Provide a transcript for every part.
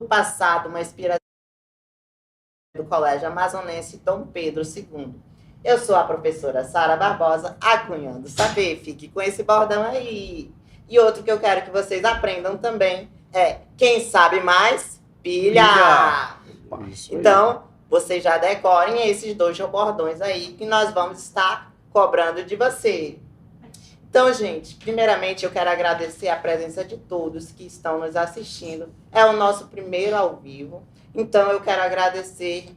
passado, uma inspiração do Colégio Amazonense Dom Pedro II. Eu sou a professora Sara Barbosa, acunhando saber, fique com esse bordão aí. E outro que eu quero que vocês aprendam também é: quem sabe mais, pilha! Então, vocês já decorem esses 2 bordões aí que nós vamos estar cobrando de você. Então, gente, primeiramente eu quero agradecer a presença de todos que estão nos assistindo. É o nosso primeiro ao vivo. Então, eu quero agradecer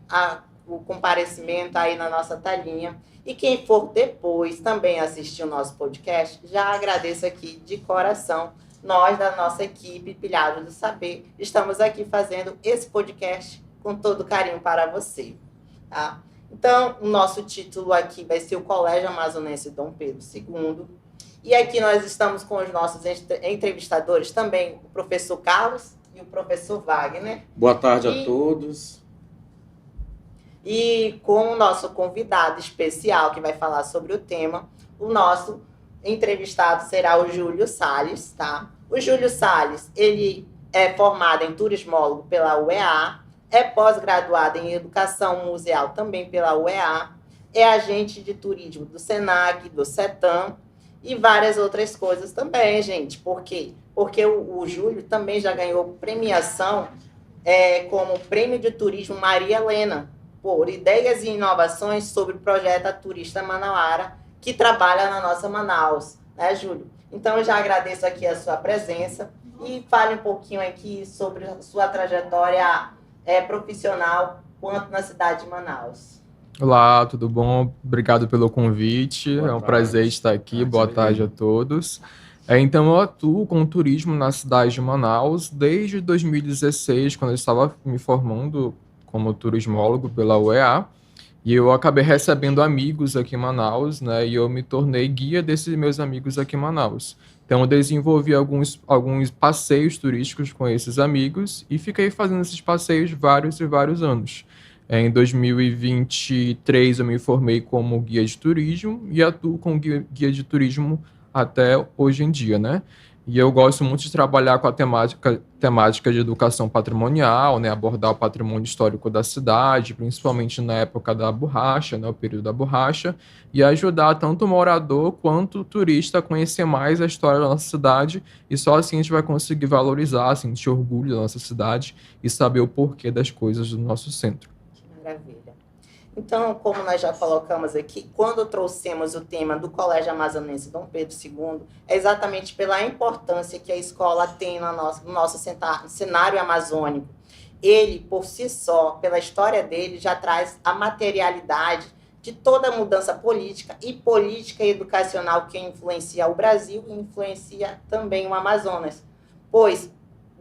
o comparecimento aí na nossa telinha. E quem for depois também assistir o nosso podcast, já agradeço aqui de coração. Nós, da nossa equipe Pilhados do Saber, estamos aqui fazendo esse podcast com todo carinho para você. Tá? Então, o nosso título aqui vai ser o Colégio Amazonense Dom Pedro II. E aqui nós estamos com os nossos entrevistadores também, o professor Carlos e o professor Wagner. Boa tarde a todos. E com o nosso convidado especial, que vai falar sobre o tema, o nosso entrevistado será o Júlio Salles, tá? O Júlio Salles, ele é formado em turismólogo pela UEA, é pós-graduado em educação museal também pela UEA, é agente de turismo do SENAC, do CETAM, e várias outras coisas também, gente. Por quê? Porque o Júlio também já ganhou premiação como Prêmio de Turismo Maria Helena, por ideias e inovações sobre o projeto A Turista Manauara, que trabalha na nossa Manaus, né, Júlio? Então, eu já agradeço aqui a sua presença e fale um pouquinho aqui sobre a sua trajetória profissional quanto na cidade de Manaus. Olá, tudo bom? Obrigado pelo convite. Boa é um tarde. prazer estar aqui. Boa tarde a todos. Então, eu atuo com turismo na cidade de Manaus desde 2016, quando eu estava me formando como turismólogo pela UEA. E eu acabei recebendo amigos aqui em Manaus, né? E eu me tornei guia desses meus amigos aqui em Manaus. Então, eu desenvolvi alguns passeios turísticos com esses amigos e fiquei fazendo esses passeios vários e vários anos. Em 2023, eu me formei como guia de turismo e atuo como guia de turismo até hoje em dia, né? E eu gosto muito de trabalhar com a temática de educação patrimonial, né? Abordar o patrimônio histórico da cidade, principalmente na época da borracha, né? O período da borracha, e ajudar tanto o morador quanto o turista a conhecer mais a história da nossa cidade, e só assim a gente vai conseguir valorizar, sentir orgulho da nossa cidade e saber o porquê das coisas do nosso centro. Maravilha. Então, como nós já colocamos aqui, quando trouxemos o tema do Colégio Amazonense Dom Pedro II, é exatamente pela importância que a escola tem no nosso cenário amazônico. Ele, por si só, pela história dele, já traz a materialidade de toda a mudança política e educacional que influencia o Brasil e influencia também o Amazonas. Pois,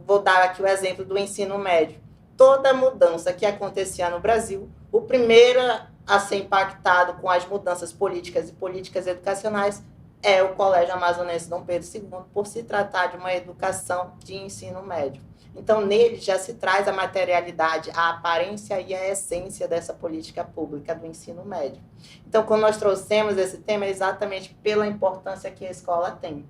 vou dar aqui o exemplo do ensino médio. Toda mudança que acontecia no Brasil, o primeiro a ser impactado com as mudanças políticas e políticas educacionais é o Colégio Amazonense Dom Pedro II, por se tratar de uma educação de ensino médio. Então, nele já se traz a materialidade, a aparência e a essência dessa política pública do ensino médio. Então, quando nós trouxemos esse tema, é exatamente pela importância que a escola tem.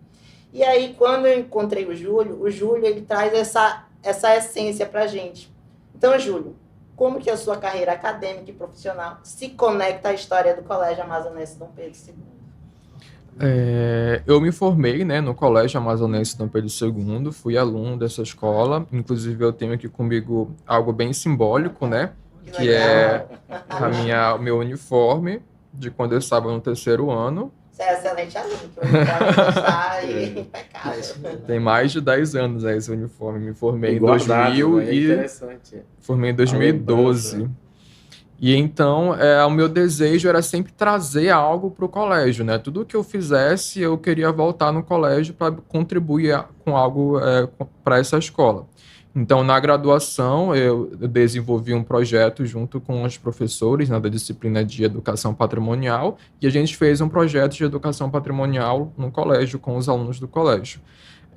E aí, quando eu encontrei o Júlio ele traz essa essência para a gente. Então, Júlio, como que a sua carreira acadêmica e profissional se conecta à história do Colégio Amazonense Dom Pedro II? Eu me formei, né, no Colégio Amazonense Dom Pedro II, fui aluno dessa escola, inclusive eu tenho aqui comigo algo bem simbólico, né, que é o meu uniforme de quando eu estava no 3º ano. Você é excelente aluno, que o uniforme está aí impecável. Tem mais de 10 anos esse uniforme, me formei em Guardado, 2000 né? e Interessante. formei em 2012. E então, o meu desejo era sempre trazer algo para o colégio, né? Tudo que eu fizesse, eu queria voltar no colégio para contribuir com algo para essa escola. Então, na graduação, eu desenvolvi um projeto junto com os professores, né, da disciplina de educação patrimonial, e a gente fez um projeto de educação patrimonial no colégio, com os alunos do colégio.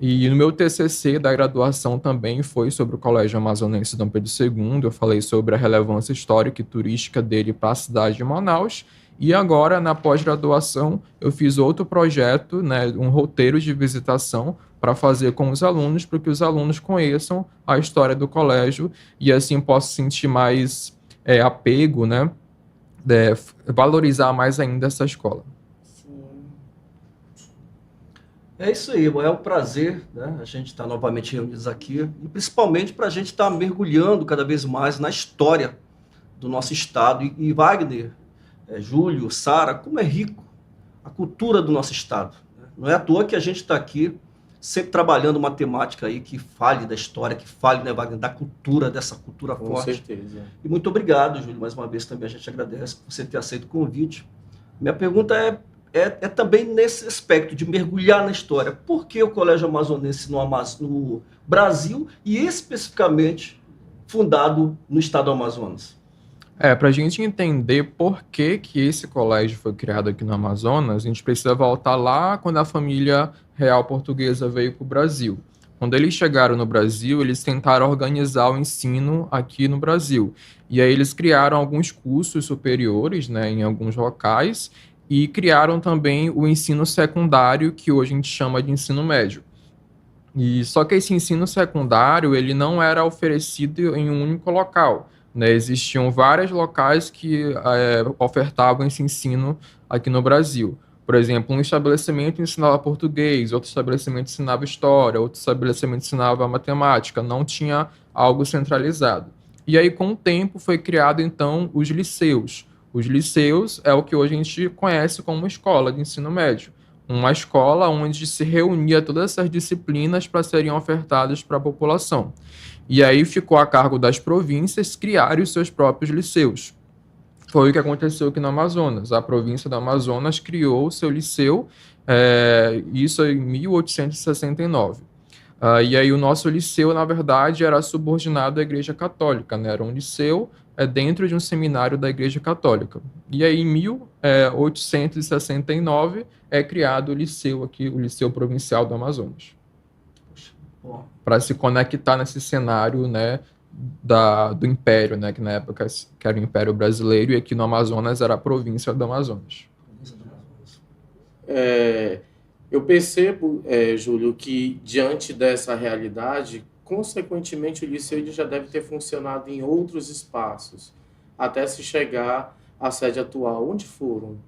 E no meu TCC da graduação também foi sobre o Colégio Amazonense Dom Pedro II. Eu falei sobre a relevância histórica e turística dele para a cidade de Manaus. E agora, na pós-graduação, eu fiz outro projeto, né, um roteiro de visitação para fazer com os alunos, para que os alunos conheçam a história do colégio e assim possam sentir mais apego, né? Valorizar mais ainda essa escola. Sim. É isso aí, é um prazer, né? A gente estar novamente reunidos aqui e principalmente para a gente estar mergulhando cada vez mais na história do nosso estado. E Wagner, Júlio, Sara, como é rico a cultura do nosso estado. Né? Não é à toa que a gente está aqui sempre trabalhando uma temática aí que fale da história, que fale, né, Wagner, da cultura, dessa cultura Com forte. certeza. E muito obrigado, Júlio, mais uma vez também a gente agradece por você ter aceito o convite. Minha pergunta é também nesse aspecto de mergulhar na história. Por que o Colégio Amazonense no Brasil e especificamente fundado no estado do Amazonas? Para a gente entender por que esse colégio foi criado aqui no Amazonas, a gente precisa voltar lá quando a família real portuguesa veio para o Brasil. Quando eles chegaram no Brasil, eles tentaram organizar o ensino aqui no Brasil. E aí eles criaram alguns cursos superiores, né, em alguns locais, e criaram também o ensino secundário, que hoje a gente chama de ensino médio. E só que esse ensino secundário, ele não era oferecido em um único local, né? Existiam vários locais que ofertavam esse ensino aqui no Brasil. Por exemplo, um estabelecimento ensinava português, outro estabelecimento ensinava história, outro estabelecimento ensinava matemática, não tinha algo centralizado. E aí, com o tempo, foi criado, então, os liceus. Os liceus é o que hoje a gente conhece como escola de ensino médio. Uma escola onde se reunia todas essas disciplinas para serem ofertadas para a população. E aí ficou a cargo das províncias criarem os seus próprios liceus. Foi o que aconteceu aqui no Amazonas. A província do Amazonas criou o seu liceu, isso em 1869. E aí o nosso liceu, na verdade, era subordinado à Igreja Católica, né? Era um liceu dentro de um seminário da Igreja Católica. E aí, em 1869, é criado o liceu aqui, o Liceu Provincial do Amazonas. Para se conectar nesse cenário, né, do Império, né, que na época que era o Império Brasileiro, e aqui no Amazonas era a província do Amazonas. Eu percebo, Júlio, que diante dessa realidade, consequentemente o liceu já deve ter funcionado em outros espaços, até se chegar à sede atual. Onde foram?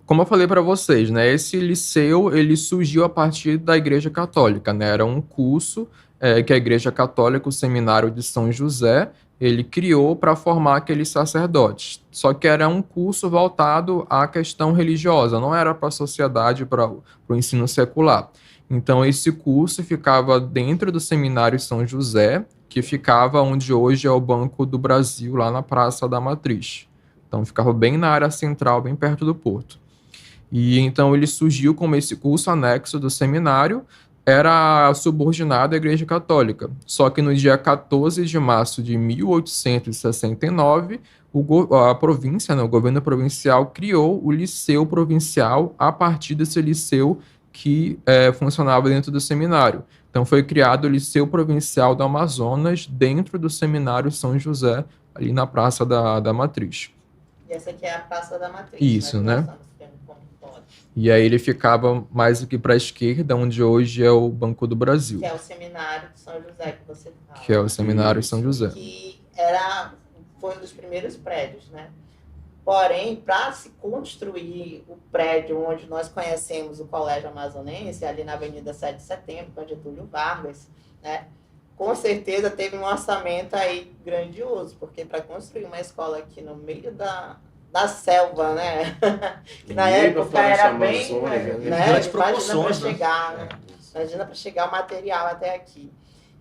Como eu falei para vocês, né, esse liceu ele surgiu a partir da Igreja Católica, né, era um curso que a Igreja Católica, o Seminário de São José, ele criou para formar aqueles sacerdotes. Só que era um curso voltado à questão religiosa, não era para a sociedade, para o ensino secular. Então, esse curso ficava dentro do Seminário São José, que ficava onde hoje é o Banco do Brasil, lá na Praça da Matriz. Então, ficava bem na área central, bem perto do porto. E então ele surgiu como esse curso anexo do seminário, era subordinado à Igreja Católica. Só que no dia 14 de março de 1869, a província, né, o governo provincial, criou o Liceu Provincial a partir desse liceu que funcionava dentro do seminário. Então foi criado o Liceu Provincial do Amazonas dentro do Seminário São José, ali na Praça da Matriz. E essa aqui é a Praça da Matriz. Isso, né? E aí ele ficava mais aqui para a esquerda, onde hoje é o Banco do Brasil. Que é o Seminário de São José que você fala. Que é o Seminário de São José. Que foi um dos primeiros prédios, né? Porém, para se construir o prédio onde nós conhecemos o Colégio Amazonense, ali na Avenida 7 de Setembro, com a Getúlio Vargas, né? Com certeza teve um orçamento aí grandioso, porque para construir uma escola aqui no meio da selva, né? Que na época era bem, né? Imagina para chegar, né? Imagina para chegar o material até aqui.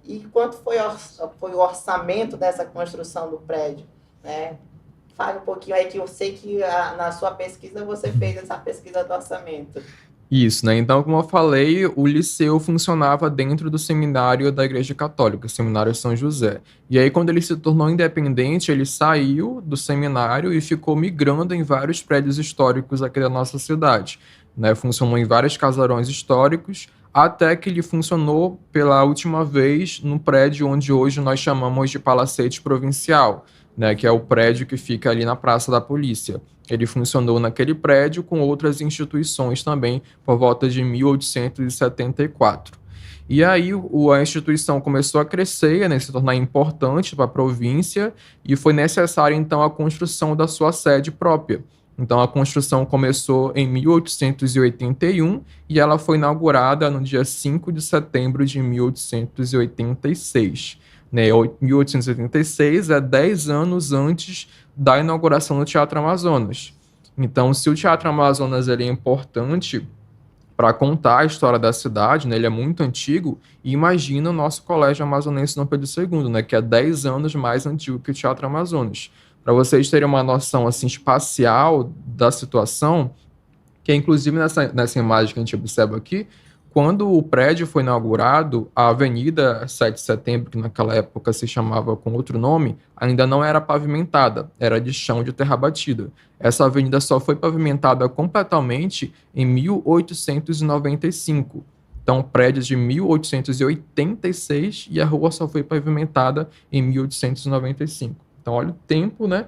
E quanto foi o orçamento dessa construção do prédio, né? Fale um pouquinho aí, que eu sei que na sua pesquisa você fez essa pesquisa do orçamento. Isso, né? Então, como eu falei, o liceu funcionava dentro do seminário da Igreja Católica, o Seminário São José. E aí, quando ele se tornou independente, ele saiu do seminário e ficou migrando em vários prédios históricos aqui da nossa cidade, né? Funcionou em vários casarões históricos, até que ele funcionou pela última vez no prédio onde hoje nós chamamos de Palacete Provincial, né? Que é o prédio que fica ali na Praça da Polícia. Ele funcionou naquele prédio com outras instituições também por volta de 1874. E aí a instituição começou a crescer, né, se tornar importante para a província, e foi necessária então a construção da sua sede própria. Então a construção começou em 1881 e ela foi inaugurada no dia 5 de setembro de 1886. Né, 1886 é 10 anos antes da inauguração do Teatro Amazonas. Então, se o Teatro Amazonas ele é importante para contar a história da cidade, né, ele é muito antigo, e imagina o nosso Colégio Amazonense Dom Pedro II, né, que é 10 anos mais antigo que o Teatro Amazonas. Para vocês terem uma noção assim, espacial da situação, que é inclusive nessa imagem que a gente observa aqui, quando o prédio foi inaugurado, a Avenida 7 de Setembro, que naquela época se chamava com outro nome, ainda não era pavimentada, era de chão de terra batida. Essa avenida só foi pavimentada completamente em 1895. Então, prédios de 1886 e a rua só foi pavimentada em 1895. Então, olha o tempo, né,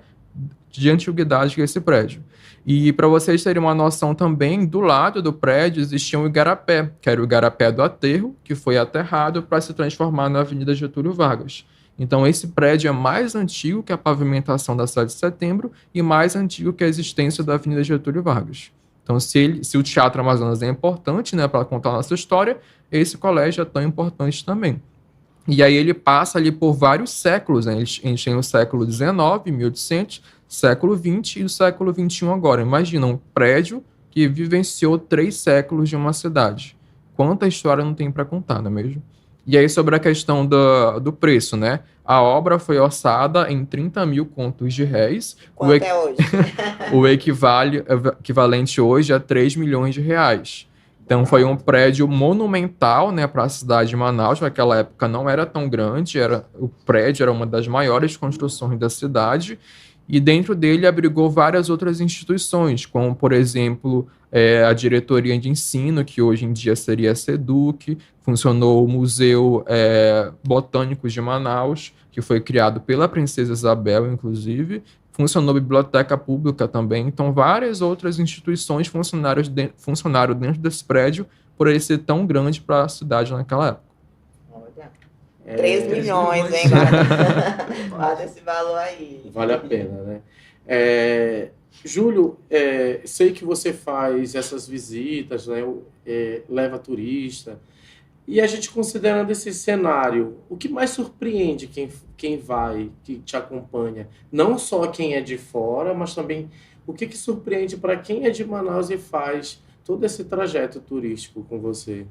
de antiguidade que é esse prédio. E para vocês terem uma noção também, do lado do prédio existia um igarapé, que era o igarapé do aterro, que foi aterrado para se transformar na Avenida Getúlio Vargas. Então esse prédio é mais antigo que a pavimentação da 7 de Setembro e mais antigo que a existência da Avenida Getúlio Vargas. Então se o Teatro Amazonas é importante, né, para contar a nossa história, esse colégio é tão importante também. E aí ele passa ali por vários séculos, né? A gente tem o século XIX, 1800, século XX e o século XXI agora. Imagina, um prédio que vivenciou 3 séculos de uma cidade. Quanta história não tem para contar, não é mesmo? E aí sobre a questão do preço, né? A obra foi orçada em 30 mil contos de réis. Quanto é hoje? O equivalente hoje a 3 milhões de reais. Então foi um prédio monumental, né, para a cidade de Manaus. Naquela época não era tão grande, o prédio era uma das maiores construções da cidade, e dentro dele abrigou várias outras instituições, como, por exemplo, a diretoria de ensino, que hoje em dia seria a SEDUC, funcionou o Museu Botânico de Manaus, que foi criado pela Princesa Isabel, inclusive, funcionou a biblioteca pública também. Então, várias outras instituições funcionaram dentro desse prédio por ele ser tão grande para a cidade naquela época. Olha, 3 milhões, hein? Guarda esse valor aí. Vale a pena, né? Júlio, sei que você faz essas visitas, né? Leva turista. E a gente considerando esse cenário, o que mais surpreende quem vai, que te acompanha? Não só quem é de fora, mas também o que surpreende para quem é de Manaus e faz todo esse trajeto turístico com você?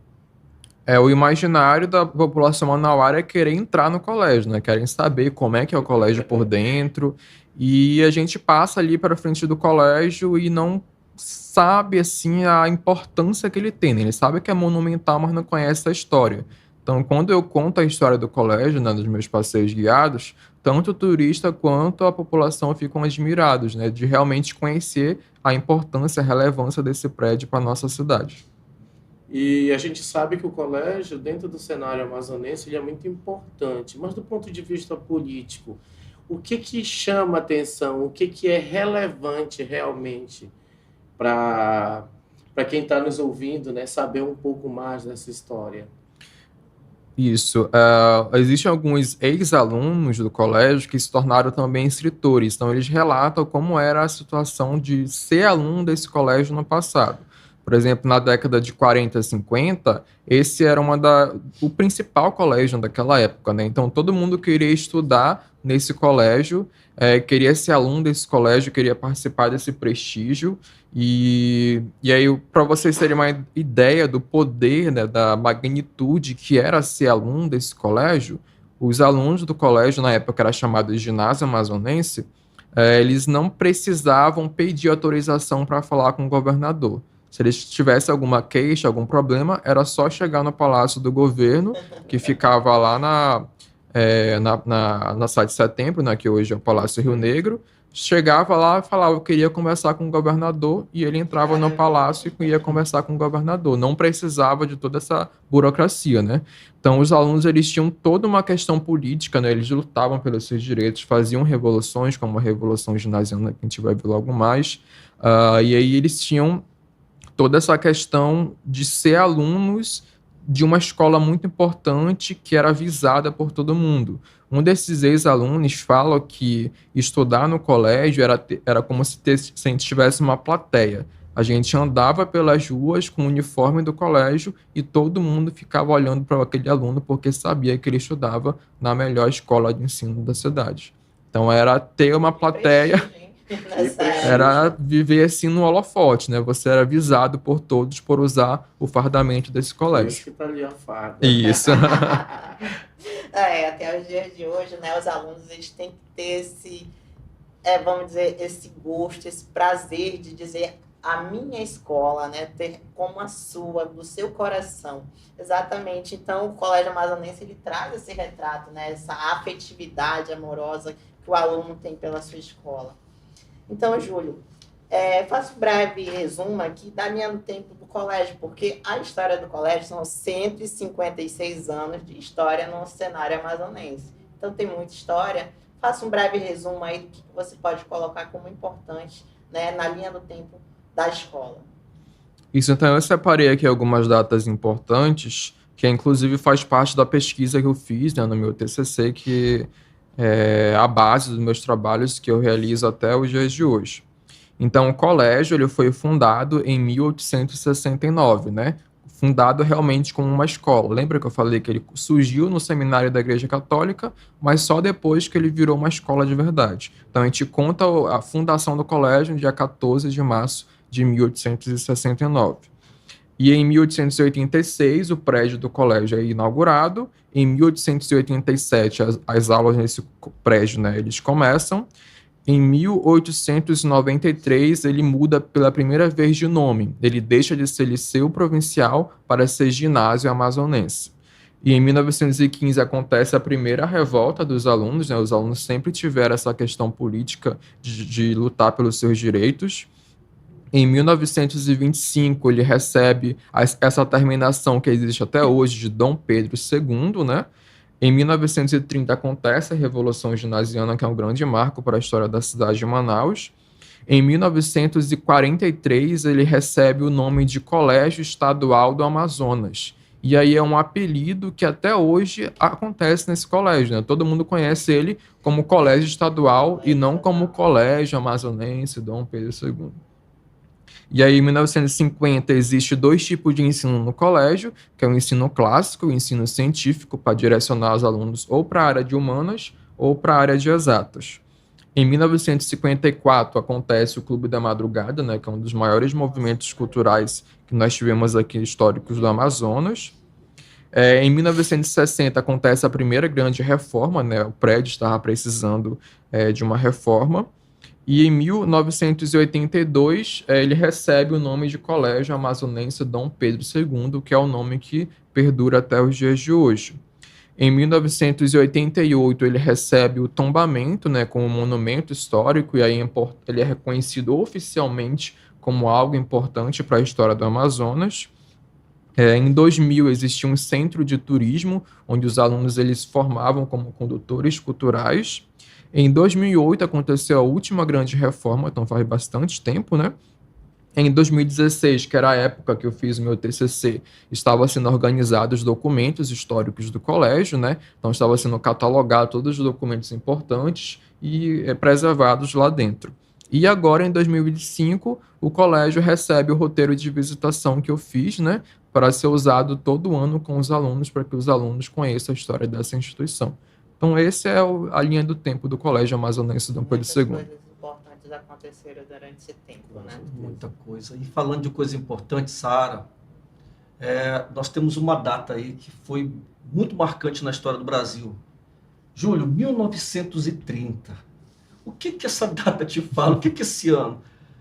O imaginário da população manauara é querer entrar no colégio, né? Querem saber como é que é o colégio por dentro. E a gente passa ali para frente do colégio e não sabe, assim, a importância que ele tem, né? Ele sabe que é monumental, mas não conhece a história. Então, quando eu conto a história do colégio, né, nos meus passeios guiados, tanto o turista quanto a população ficam admirados, né, de realmente conhecer a importância, a relevância desse prédio para a nossa cidade. E a gente sabe que o colégio, dentro do cenário amazonense, ele é muito importante, mas do ponto de vista político, o que chama atenção, o que é relevante realmente para quem está nos ouvindo, né, saber um pouco mais dessa história? Isso. Existem alguns ex-alunos do colégio que se tornaram também escritores. Então, eles relatam como era a situação de ser aluno desse colégio no passado. Por exemplo, na década de 40 e 50, esse era o principal colégio daquela época, né? Então, todo mundo queria estudar nesse colégio, queria ser aluno desse colégio, queria participar desse prestígio. E aí, para vocês terem uma ideia do poder, né, da magnitude que era ser aluno desse colégio, os alunos do colégio, na época era chamado de Ginásio Amazonense, eles não precisavam pedir autorização para falar com o governador. Se eles tivessem alguma queixa, algum problema, era só chegar no Palácio do Governo, que ficava lá na 7 de Setembro, né, que hoje é o Palácio Rio Negro, chegava lá e falava, eu queria conversar com o governador, e ele entrava no palácio e ia conversar com o governador. Não precisava de toda essa burocracia, né? Então, os alunos, eles tinham toda uma questão política, né? Eles lutavam pelos seus direitos, faziam revoluções, como a Revolução Ginasiana, que a gente vai ver logo mais. E aí eles tinham toda essa questão de ser alunos de uma escola muito importante que era visada por todo mundo. Um desses ex-alunos fala que estudar no colégio era como se a gente tivesse uma plateia. A gente andava pelas ruas com o uniforme do colégio e todo mundo ficava olhando para aquele aluno porque sabia que ele estudava na melhor escola de ensino da cidade. Então era ter uma plateia, era viver assim no holofote, né? Você era visado por todos por usar o fardamento desse colégio. Isso que tá ali a farda. Isso. Até os dias de hoje, né, os alunos eles têm que ter esse, vamos dizer, esse gosto, esse prazer de dizer a minha escola, né, ter como a sua, do seu coração. Exatamente. Então, o Colégio Amazonense, ele traz esse retrato, né, essa afetividade amorosa que o aluno tem pela sua escola. Então, Júlio, faço um breve resumo aqui da linha do tempo do colégio, porque a história do colégio são 156 anos de história no cenário amazonense. Então, tem muita história. Faça um breve resumo aí do que você pode colocar como importante, né, na linha do tempo da escola. Isso, então eu separei aqui algumas datas importantes, que inclusive faz parte da pesquisa que eu fiz, né, no meu TCC, que é a base dos meus trabalhos que eu realizo até os dias de hoje. Então, o colégio ele foi fundado em 1869, né? Fundado realmente como uma escola. Lembra que eu falei que ele surgiu no seminário da Igreja Católica, mas só depois que ele virou uma escola de verdade. Então, a gente conta a fundação do colégio no dia 14 de março de 1869. E em 1886, o prédio do colégio é inaugurado. Em 1887, as aulas nesse prédio, né, eles começam. Em 1893, ele muda pela primeira vez de nome. Ele deixa de ser Liceu Provincial para ser Ginásio Amazonense. E em 1915 acontece a primeira revolta dos alunos, né? Os alunos sempre tiveram essa questão política de lutar pelos seus direitos. Em 1925, ele recebe essa terminação que existe até hoje de Dom Pedro II, né? Em 1930 acontece a Revolução Ginasiana, que é um grande marco para a história da cidade de Manaus. Em 1943, ele recebe o nome de Colégio Estadual do Amazonas. E aí é um apelido que até hoje acontece nesse colégio, né? Todo mundo conhece ele como Colégio Estadual e não como Colégio Amazonense Dom Pedro II. E aí, em 1950, existe 2 tipos de ensino no colégio, que é o ensino clássico, o ensino científico, para direcionar os alunos ou para a área de humanas ou para a área de exatas. Em 1954, acontece o Clube da Madrugada, né, que é um dos maiores movimentos culturais que nós tivemos aqui históricos do Amazonas. Em 1960, acontece a primeira grande reforma, né, o prédio estava precisando de uma reforma. E em 1982, ele recebe o nome de Colégio Amazonense Dom Pedro II, que é o nome que perdura até os dias de hoje. Em 1988, ele recebe o tombamento, né, como monumento histórico, e aí ele é reconhecido oficialmente como algo importante para a história do Amazonas. Em 2000, existia um centro de turismo, onde os alunos eles formavam como condutores culturais. Em 2008 aconteceu a última grande reforma, então faz bastante tempo, né? Em 2016, que era a época que eu fiz o meu TCC, estava sendo organizados os documentos históricos do colégio, né? Então estava sendo catalogado todos os documentos importantes e preservados lá dentro. E agora, em 2025, o colégio recebe o roteiro de visitação que eu fiz, né? Para ser usado todo ano com os alunos, para que os alunos conheçam a história dessa instituição. Então, essa é a linha do tempo do Colégio Amazonense Dom Pedro II. Muitas coisas importantes aconteceram durante esse tempo, né? Muita coisa. E falando de coisa importante, Sara, nós temos uma data aí que foi muito marcante na história do Brasil. Júlio, 1930. O que essa data te fala? O que esse ano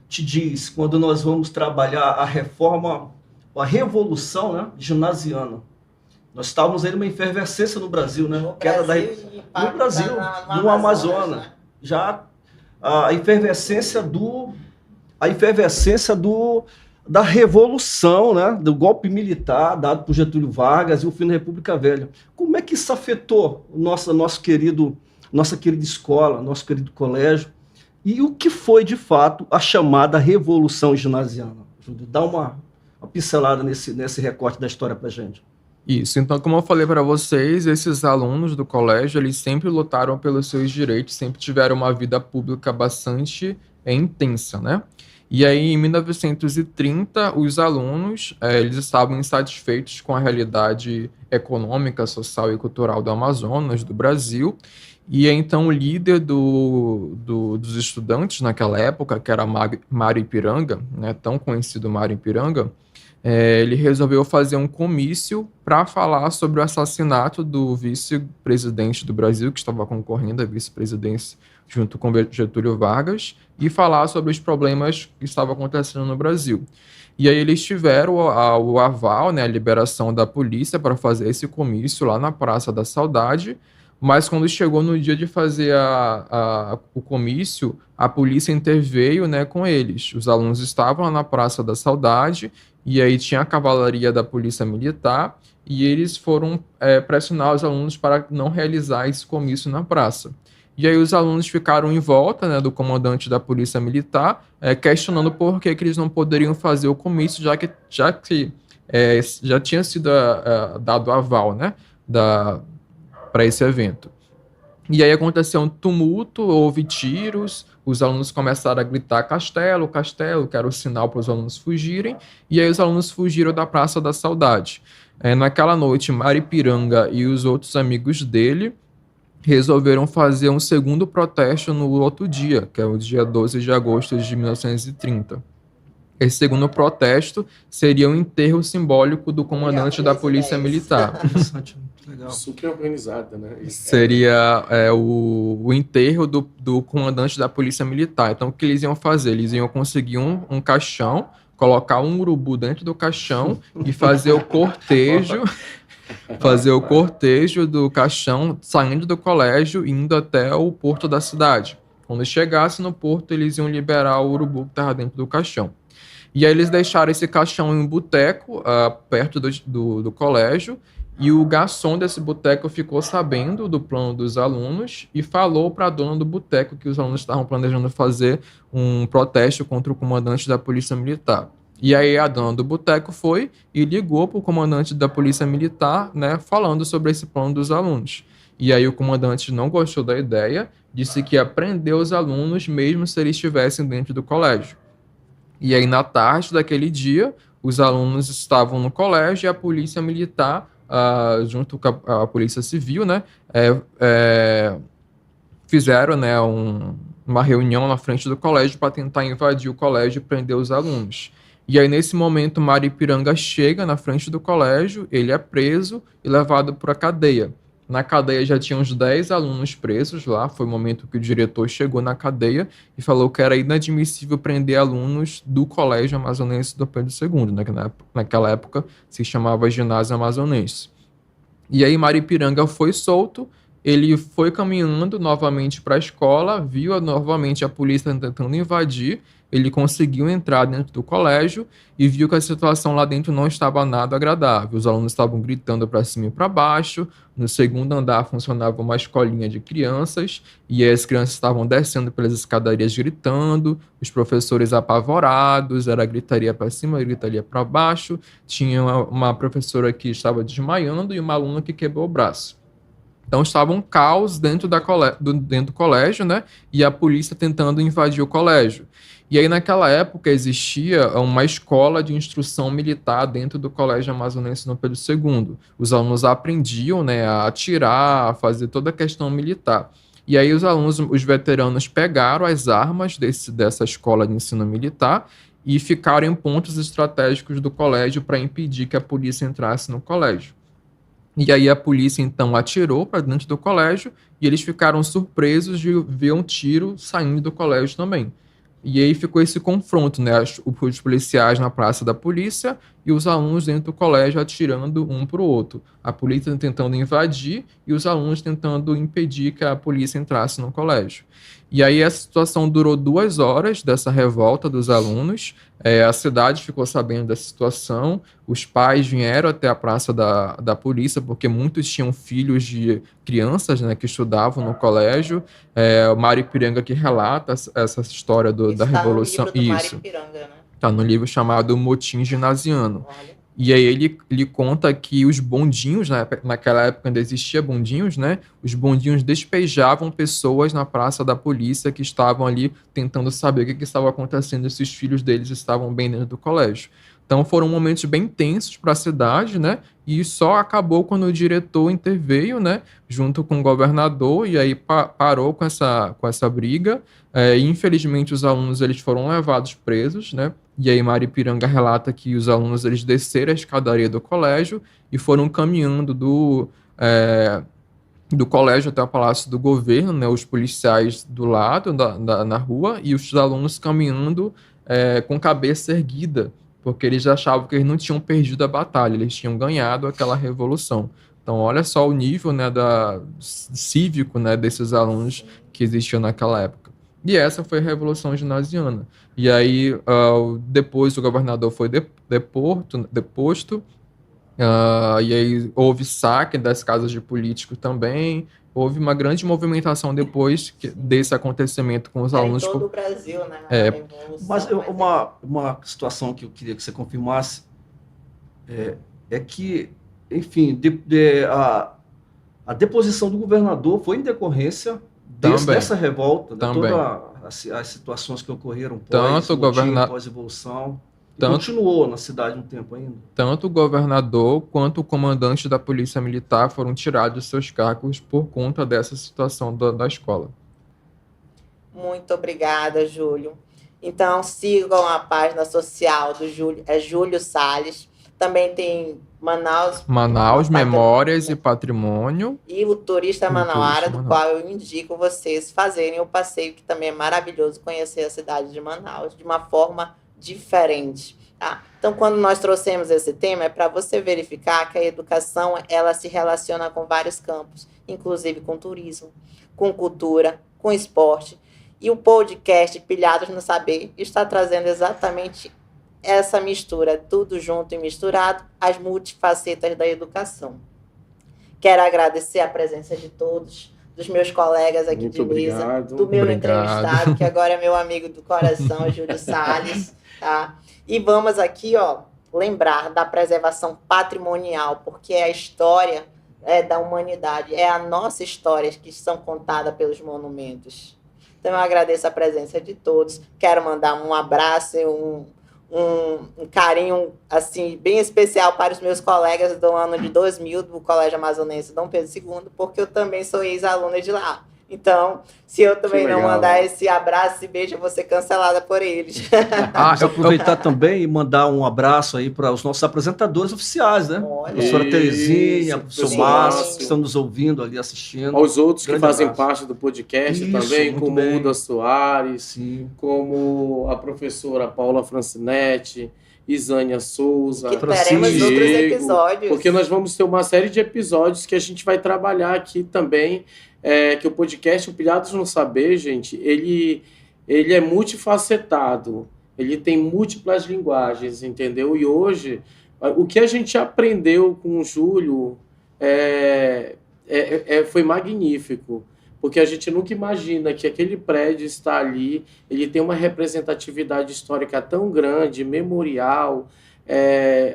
te diz quando nós vamos trabalhar a reforma, a revolução, né, ginasiana? Nós estávamos aí numa efervescência no Brasil, né? No Brasil, no Amazonas. né? Já a efervescência da revolução, né, do golpe militar dado por Getúlio Vargas e o fim da República Velha. Como é que isso afetou nossa querida escola, nosso querido colégio? E o que foi, de fato, a chamada Revolução Ginasiana? Júlio, dá uma pincelada nesse recorte da história para a gente. Isso, então, como eu falei para vocês, esses alunos do colégio, eles sempre lutaram pelos seus direitos, sempre tiveram uma vida pública bastante intensa, né? E aí, em 1930, os alunos, eles estavam insatisfeitos com a realidade econômica, social e cultural do Amazonas, do Brasil, e então o líder dos estudantes naquela época, que era Mário Ipiranga, né, tão conhecido Mário Ipiranga, ele resolveu fazer um comício para falar sobre o assassinato do vice-presidente do Brasil, que estava concorrendo à vice-presidência junto com Getúlio Vargas, e falar sobre os problemas que estavam acontecendo no Brasil. E aí eles tiveram o aval, né, a liberação da polícia para fazer esse comício lá na Praça da Saudade, mas quando chegou no dia de fazer o comício, a polícia interveio, né, com eles. Os alunos estavam lá na Praça da Saudade, e aí tinha a cavalaria da Polícia Militar, e eles foram pressionar os alunos para não realizar esse comício na praça. E aí os alunos ficaram em volta, né, do comandante da Polícia Militar, questionando por que eles não poderiam fazer o comício, já que já tinha sido dado aval, né, para esse evento. E aí aconteceu um tumulto, houve tiros, os alunos começaram a gritar "Castelo, Castelo", que era o sinal para os alunos fugirem, e aí os alunos fugiram da Praça da Saudade. Naquela noite, Maripiranga e os outros amigos dele resolveram fazer um segundo protesto no outro dia, que é o dia 12 de agosto de 1930. Esse segundo protesto seria o enterro simbólico do comandante da Polícia Militar. Interessante, legal. Super organizada, né? Seria o enterro do comandante da Polícia Militar. Então, o que eles iam fazer? Eles iam conseguir um caixão, colocar um urubu dentro do caixão e fazer o cortejo do caixão saindo do colégio, indo até o porto da cidade. Quando chegasse no porto, eles iam liberar o urubu que estava dentro do caixão. E aí eles deixaram esse caixão em um boteco perto do colégio, e o garçom desse boteco ficou sabendo do plano dos alunos e falou para a dona do boteco que os alunos estavam planejando fazer um protesto contra o comandante da Polícia Militar. E aí a dona do boteco foi e ligou para o comandante da Polícia Militar, né, falando sobre esse plano dos alunos. E aí o comandante não gostou da ideia, disse que ia prender os alunos mesmo se eles estivessem dentro do colégio. E aí na tarde daquele dia, os alunos estavam no colégio e a Polícia Militar, junto com a Polícia Civil, né, fizeram, né, uma reunião na frente do colégio para tentar invadir o colégio e prender os alunos. E aí, nesse momento, Maripiranga chega na frente do colégio, ele é preso e levado para a cadeia. Na cadeia já tinha uns 10 alunos presos lá, foi o momento que o diretor chegou na cadeia e falou que era inadmissível prender alunos do Colégio Amazonense Dom Pedro II, né, que naquela época se chamava Ginásio Amazonense. E aí Maripiranga foi solto, ele foi caminhando novamente para a escola, viu novamente a polícia tentando invadir, ele conseguiu entrar dentro do colégio e viu que a situação lá dentro não estava nada agradável. Os alunos estavam gritando para cima e para baixo, no segundo andar funcionava uma escolinha de crianças, e aí as crianças estavam descendo pelas escadarias gritando, os professores apavorados, era gritaria para cima, gritaria para baixo, tinha uma professora que estava desmaiando e uma aluna que quebrou o braço. Então estava um caos dentro do colégio, né? E a polícia tentando invadir o colégio. E aí naquela época existia uma escola de instrução militar dentro do Colégio Amazonense Dom Pedro II. Os alunos aprendiam, né, a atirar, a fazer toda a questão militar. E aí os alunos, os veteranos, pegaram as armas dessa escola de ensino militar e ficaram em pontos estratégicos do colégio para impedir que a polícia entrasse no colégio. E aí a polícia, então, atirou para dentro do colégio e eles ficaram surpresos de ver um tiro saindo do colégio também. E aí ficou esse confronto, né? Os policiais na praça da polícia e os alunos dentro do colégio atirando um para o outro. A polícia tentando invadir e os alunos tentando impedir que a polícia entrasse no colégio. E aí essa situação durou 2 horas dessa revolta dos alunos. A cidade ficou sabendo dessa situação, os pais vieram até a praça da polícia, porque muitos tinham filhos de crianças, né, que estudavam no colégio. O Mário Ipiranga que relata essa história da Revolução. No livro do Mário Ipiranga, né? Está no livro chamado Motim Ginasiano. Olha. E aí ele conta que os bondinhos, naquela época ainda existia bondinhos, né? Os bondinhos despejavam pessoas na praça da polícia que estavam ali tentando saber o que estava acontecendo, se os filhos deles estavam bem dentro do colégio. Então foram momentos bem tensos para a cidade, né? E só acabou quando o diretor interveio, né? Junto com o governador, e aí parou com essa briga. E infelizmente os alunos eles foram levados presos, né? E aí Mário Ipiranga relata que os alunos eles desceram a escadaria do colégio e foram caminhando do colégio até o Palácio do Governo, né? Os policiais do lado, na rua, e os alunos caminhando com cabeça erguida, porque eles achavam que eles não tinham perdido a batalha, eles tinham ganhado aquela revolução. Então, olha só o nível, né, cívico, né, desses alunos que existiam naquela época. E essa foi a Revolução Ginasiana. E aí, depois o governador foi deposto, e aí houve saque das casas de políticos também. Houve uma grande movimentação depois desse acontecimento com os alunos. Em todo o Brasil, né? Mas uma situação que eu queria que você confirmasse é que, enfim, a deposição do governador foi em decorrência dessa revolta, de todas as situações que ocorreram pós-evolução. Continuou na cidade um tempo ainda. Tanto o governador quanto o comandante da Polícia Militar foram tirados de seus cargos por conta dessa situação da escola. Muito obrigada, Júlio. Então, sigam a página social do Júlio, Júlio Salles. Também tem Manaus Memórias e Patrimônio. E o Turista Manauara, do qual eu indico vocês fazerem o passeio, que também é maravilhoso conhecer a cidade de Manaus de uma forma diferente. Tá? Então, quando nós trouxemos esse tema, é para você verificar que a educação ela se relaciona com vários campos, inclusive com turismo, com cultura, com esporte. E o podcast Pilhados no Saber está trazendo exatamente essa mistura, tudo junto e misturado, as multifacetas da educação. Quero agradecer a presença de todos, dos meus colegas aqui de mesa, do meu entrevistado, que agora é meu amigo do coração, Júlio Salles, tá? E vamos aqui, lembrar da preservação patrimonial, porque é a história da humanidade, é a nossa história que são contadas pelos monumentos. Então, eu agradeço a presença de todos. Quero mandar um abraço e um carinho assim, bem especial para os meus colegas do ano de 2000 do Colégio Amazonense Dom Pedro II, porque eu também sou ex-aluna de lá. Então, se eu também não mandar esse abraço e beijo, eu vou ser cancelada por eles. Eu aproveitar também e mandar um abraço aí para os nossos apresentadores oficiais, né? A professora Terezinha, o professor Márcio, que estão nos ouvindo ali, assistindo. Aos outros que fazem parte do podcast também, como o Uda Soares, como a professora Paula Francinetti, Isânia Souza, que teremos outros episódios. Porque nós vamos ter uma série de episódios que a gente vai trabalhar aqui também, que o podcast O Pilhados no Saber, gente, ele é multifacetado, ele tem múltiplas linguagens, entendeu? E hoje, o que a gente aprendeu com o Júlio foi magnífico, porque a gente nunca imagina que aquele prédio está ali, ele tem uma representatividade histórica tão grande, memorial,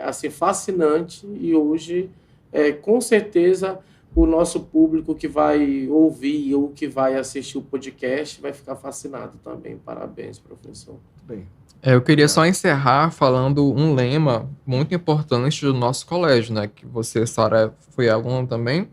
assim, fascinante, e hoje, com certeza, o nosso público que vai ouvir ou que vai assistir o podcast vai ficar fascinado também. Parabéns, professor. Bem. Eu queria só encerrar falando um lema muito importante do nosso colégio, né? Que você, Sara, foi aluna também,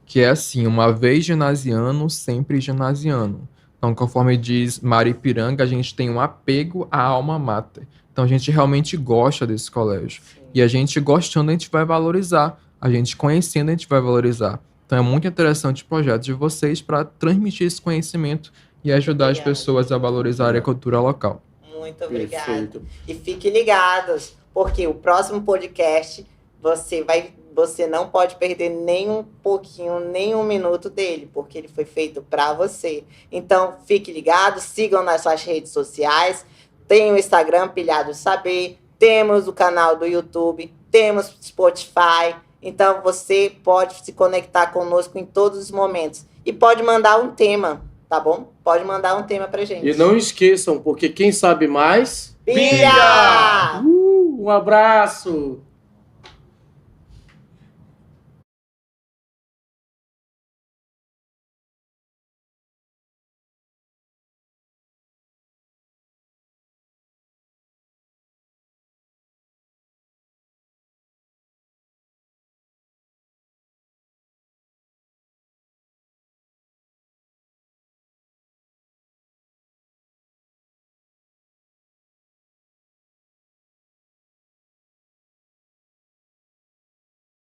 que é assim: uma vez ginasiano, sempre ginasiano. Então, conforme diz Mário Ipiranga, a gente tem um apego à alma mater. Então, a gente realmente gosta desse colégio. Sim. E a gente gostando, a gente vai valorizar. A gente conhecendo, a gente vai valorizar. Então, é muito interessante o projeto de vocês para transmitir esse conhecimento e ajudar as pessoas a valorizar a cultura local. Muito obrigada. E fiquem ligados. porque o próximo podcast você não pode perder nem um pouquinho, nem um minuto dele, porque ele foi feito para você. Então, fique ligado, sigam nas suas redes sociais, tem o Instagram Pilhado Saber, temos o canal do YouTube, temos Spotify, então você pode se conectar conosco em todos os momentos. E pode mandar um tema, tá bom? Pode mandar um tema pra gente. E não esqueçam, porque quem sabe mais... Pilha! Um abraço!